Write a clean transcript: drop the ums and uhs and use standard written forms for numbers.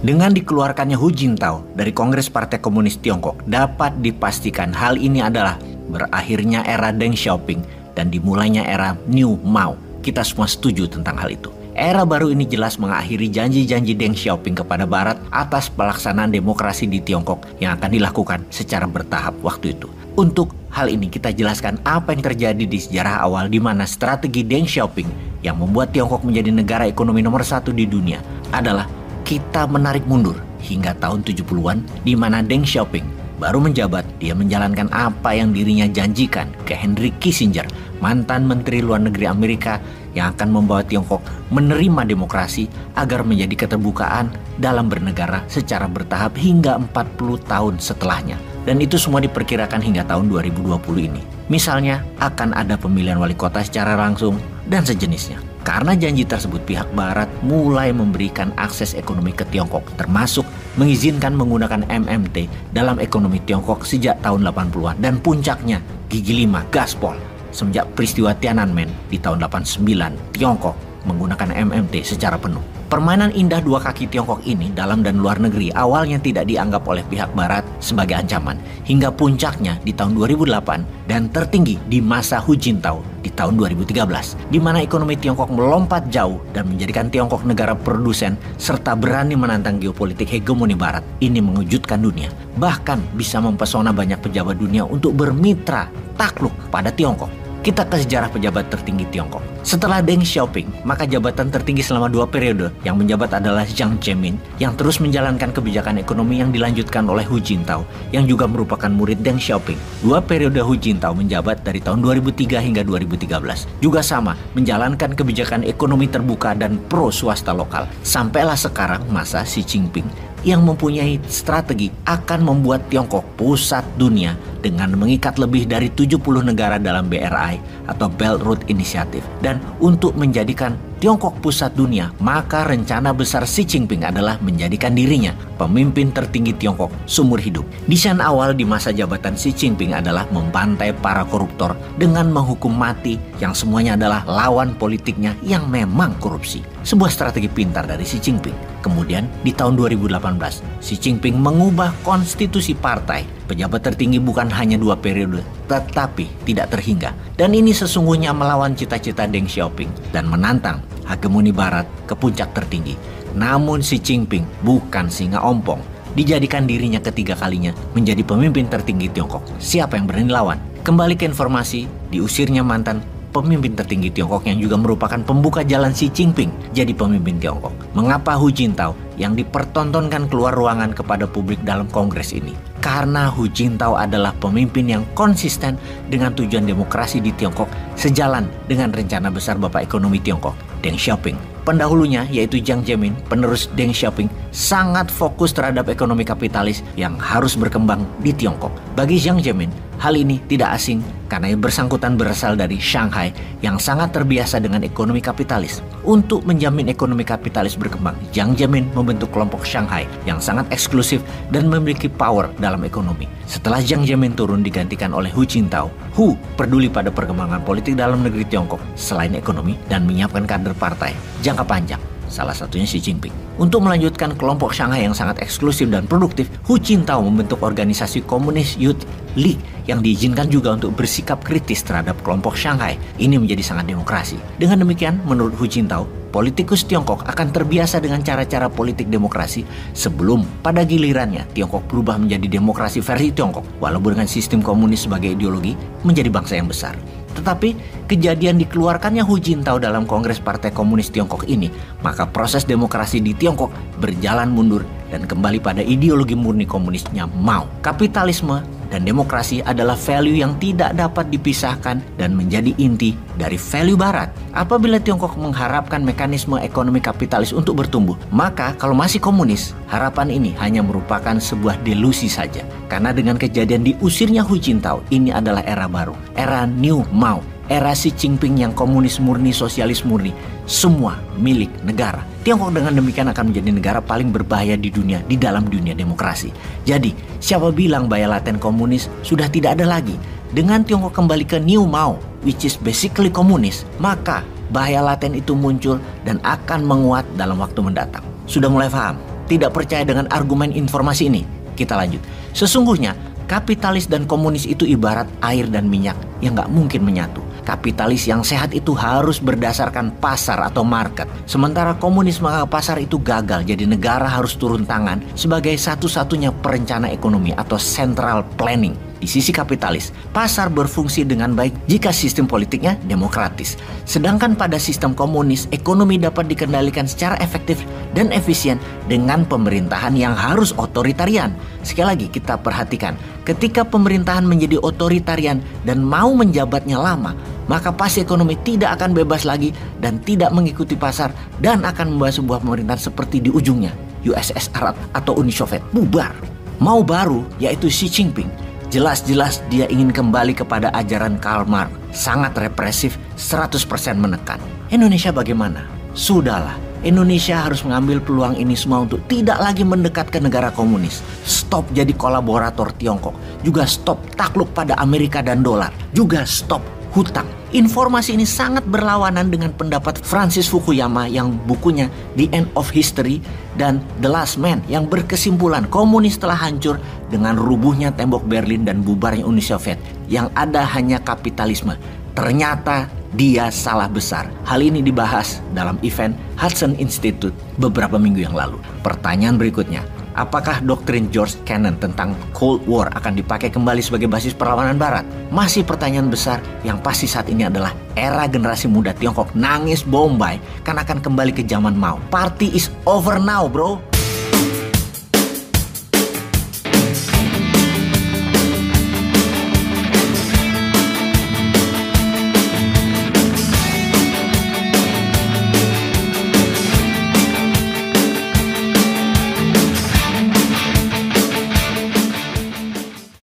Dengan dikeluarkannya Hu Jintao dari Kongres Partai Komunis Tiongkok, dapat dipastikan hal ini adalah berakhirnya era Deng Xiaoping dan dimulainya era New Mao. Kita semua setuju tentang hal itu. Era baru ini jelas mengakhiri janji-janji Deng Xiaoping kepada Barat atas pelaksanaan demokrasi di Tiongkok yang akan dilakukan secara bertahap waktu itu. Untuk hal ini kita jelaskan apa yang terjadi di sejarah awal di mana strategi Deng Xiaoping yang membuat Tiongkok menjadi negara ekonomi nomor 1 di dunia adalah kita menarik mundur hingga tahun 70-an di mana Deng Xiaoping baru menjabat. Dia menjalankan apa yang dirinya janjikan ke Henry Kissinger, mantan Menteri Luar Negeri Amerika yang akan membawa Tiongkok menerima demokrasi agar menjadi keterbukaan dalam bernegara secara bertahap hingga 40 tahun setelahnya. Dan itu semua diperkirakan hingga tahun 2020 ini. Misalnya akan ada pemilihan wali kota secara langsung dan sejenisnya. Karena janji tersebut, pihak Barat mulai memberikan akses ekonomi ke Tiongkok, termasuk mengizinkan menggunakan MMT dalam ekonomi Tiongkok sejak tahun 80-an. Dan puncaknya, gigi 5 gaspol. Semenjak peristiwa Tiananmen di tahun 89, Tiongkok menggunakan MMT secara penuh. Permainan indah dua kaki Tiongkok ini dalam dan luar negeri awalnya tidak dianggap oleh pihak Barat sebagai ancaman, hingga puncaknya di tahun 2008 dan tertinggi di masa Hu Jintao di tahun 2013, di mana ekonomi Tiongkok melompat jauh dan menjadikan Tiongkok negara produsen serta berani menantang geopolitik hegemoni Barat. Ini mengejutkan dunia, bahkan bisa mempesona banyak pejabat dunia untuk bermitra takluk pada Tiongkok. Kita ke sejarah pejabat tertinggi Tiongkok. Setelah Deng Xiaoping, maka jabatan tertinggi selama 2 periode yang menjabat adalah Jiang Zemin yang terus menjalankan kebijakan ekonomi yang dilanjutkan oleh Hu Jintao yang juga merupakan murid Deng Xiaoping. 2 periode Hu Jintao menjabat dari tahun 2003 hingga 2013. Juga sama, menjalankan kebijakan ekonomi terbuka dan pro swasta lokal. Sampailah sekarang masa Xi Jinping yang mempunyai strategi akan membuat Tiongkok pusat dunia dengan mengikat lebih dari 70 negara dalam BRI atau Belt Road Initiative. Dan untuk menjadikan Tiongkok pusat dunia, maka rencana besar Xi Jinping adalah menjadikan dirinya pemimpin tertinggi Tiongkok seumur hidup. Desain awal di masa jabatan Xi Jinping adalah membantai para koruptor dengan menghukum mati yang semuanya adalah lawan politiknya yang memang korupsi. Sebuah strategi pintar dari Xi Jinping. Kemudian di tahun 2018, Xi Jinping mengubah konstitusi partai. Pejabat tertinggi bukan hanya 2 periode, tetapi tidak terhingga. Dan ini sesungguhnya melawan cita-cita Deng Xiaoping dan menantang hegemoni Barat ke puncak tertinggi. Namun Xi Jinping bukan singa ompong. Dijadikan dirinya ketiga kalinya menjadi pemimpin tertinggi Tiongkok. Siapa yang berani lawan? Kembali ke informasi, diusirnya mantan pemimpin tertinggi Tiongkok yang juga merupakan pembuka jalan Xi Jinping jadi pemimpin Tiongkok. Mengapa Hu Jintao yang dipertontonkan keluar ruangan kepada publik dalam kongres ini? Karena Hu Jintao adalah pemimpin yang konsisten dengan tujuan demokrasi di Tiongkok sejalan dengan rencana besar Bapak Ekonomi Tiongkok, Deng Xiaoping. Pendahulunya yaitu Jiang Zemin, penerus Deng Xiaoping, sangat fokus terhadap ekonomi kapitalis yang harus berkembang di Tiongkok. Bagi Jiang Zemin, hal ini tidak asing karena yang bersangkutan berasal dari Shanghai yang sangat terbiasa dengan ekonomi kapitalis. Untuk menjamin ekonomi kapitalis berkembang, Jiang Zemin membentuk kelompok Shanghai yang sangat eksklusif dan memiliki power dalam ekonomi. Setelah Jiang Zemin turun digantikan oleh Hu Jintao, Hu peduli pada perkembangan politik dalam negeri Tiongkok selain ekonomi dan menyiapkan kader partai jangka panjang. Salah satunya Xi Jinping. Untuk melanjutkan kelompok Shanghai yang sangat eksklusif dan produktif, Hu Jintao membentuk organisasi Komunis Youth League yang diizinkan juga untuk bersikap kritis terhadap kelompok Shanghai. Ini menjadi sangat demokrasi. Dengan demikian, menurut Hu Jintao, politikus Tiongkok akan terbiasa dengan cara-cara politik demokrasi sebelum pada gilirannya Tiongkok berubah menjadi demokrasi versi Tiongkok, walaupun dengan sistem komunis sebagai ideologi menjadi bangsa yang besar. Tetapi kejadian dikeluarkannya Hu Jintao dalam Kongres Partai Komunis Tiongkok ini, maka proses demokrasi di Tiongkok berjalan mundur dan kembali pada ideologi murni komunisnya Mao. Kapitalisme dan demokrasi adalah value yang tidak dapat dipisahkan dan menjadi inti dari value Barat. Apabila Tiongkok mengharapkan mekanisme ekonomi kapitalis untuk bertumbuh, maka kalau masih komunis, harapan ini hanya merupakan sebuah delusi saja. Karena dengan kejadian diusirnya Hu Jintao, ini adalah era baru, era New Mao, era Xi Jinping yang komunis murni, sosialis murni, semua milik negara. Tiongkok dengan demikian akan menjadi negara paling berbahaya di dunia, di dalam dunia demokrasi. Jadi, siapa bilang bahaya laten komunis sudah tidak ada lagi? Dengan Tiongkok kembali ke New Mao, which is basically komunis, maka bahaya laten itu muncul dan akan menguat dalam waktu mendatang. Sudah mulai paham? tidak percaya dengan argumen informasi ini? Kita lanjut. Sesungguhnya, kapitalis dan komunis itu ibarat air dan minyak yang nggak mungkin menyatu. Kapitalis yang sehat itu harus berdasarkan pasar atau market. Sementara komunisme pasar itu gagal, jadi negara harus turun tangan sebagai satu-satunya perencana ekonomi atau central planning. Di sisi kapitalis, pasar berfungsi dengan baik jika sistem politiknya demokratis. Sedangkan pada sistem komunis, ekonomi dapat dikendalikan secara efektif dan efisien dengan pemerintahan yang harus otoritarian. Sekali lagi kita perhatikan, ketika pemerintahan menjadi otoritarian dan mau menjabatnya lama, maka pasti ekonomi tidak akan bebas lagi dan tidak mengikuti pasar dan akan membawa sebuah pemerintahan seperti di ujungnya, USSR atau Uni Soviet bubar. Mau baru, yaitu Xi Jinping. Jelas-jelas dia ingin kembali kepada ajaran Karl Marx, sangat represif, 100% menekan. Indonesia bagaimana? Sudahlah, Indonesia harus mengambil peluang ini semua untuk tidak lagi mendekat ke negara komunis. Stop jadi kolaborator Tiongkok, juga stop takluk pada Amerika dan dolar, juga stop hutang. Informasi ini sangat berlawanan dengan pendapat Francis Fukuyama yang bukunya The End of History dan The Last Man yang berkesimpulan komunis telah hancur dengan rubuhnya tembok Berlin dan bubarnya Uni Soviet. Yang ada hanya kapitalisme. Ternyata dia salah besar. Hal ini dibahas dalam event Hudson Institute beberapa minggu yang lalu. Pertanyaan berikutnya, apakah doktrin George Kennan tentang Cold War akan dipakai kembali sebagai basis perlawanan Barat? Masih pertanyaan besar. Yang pasti saat ini adalah era generasi muda Tiongkok nangis Bombay kan akan kembali ke zaman Mao. Party is over now, bro.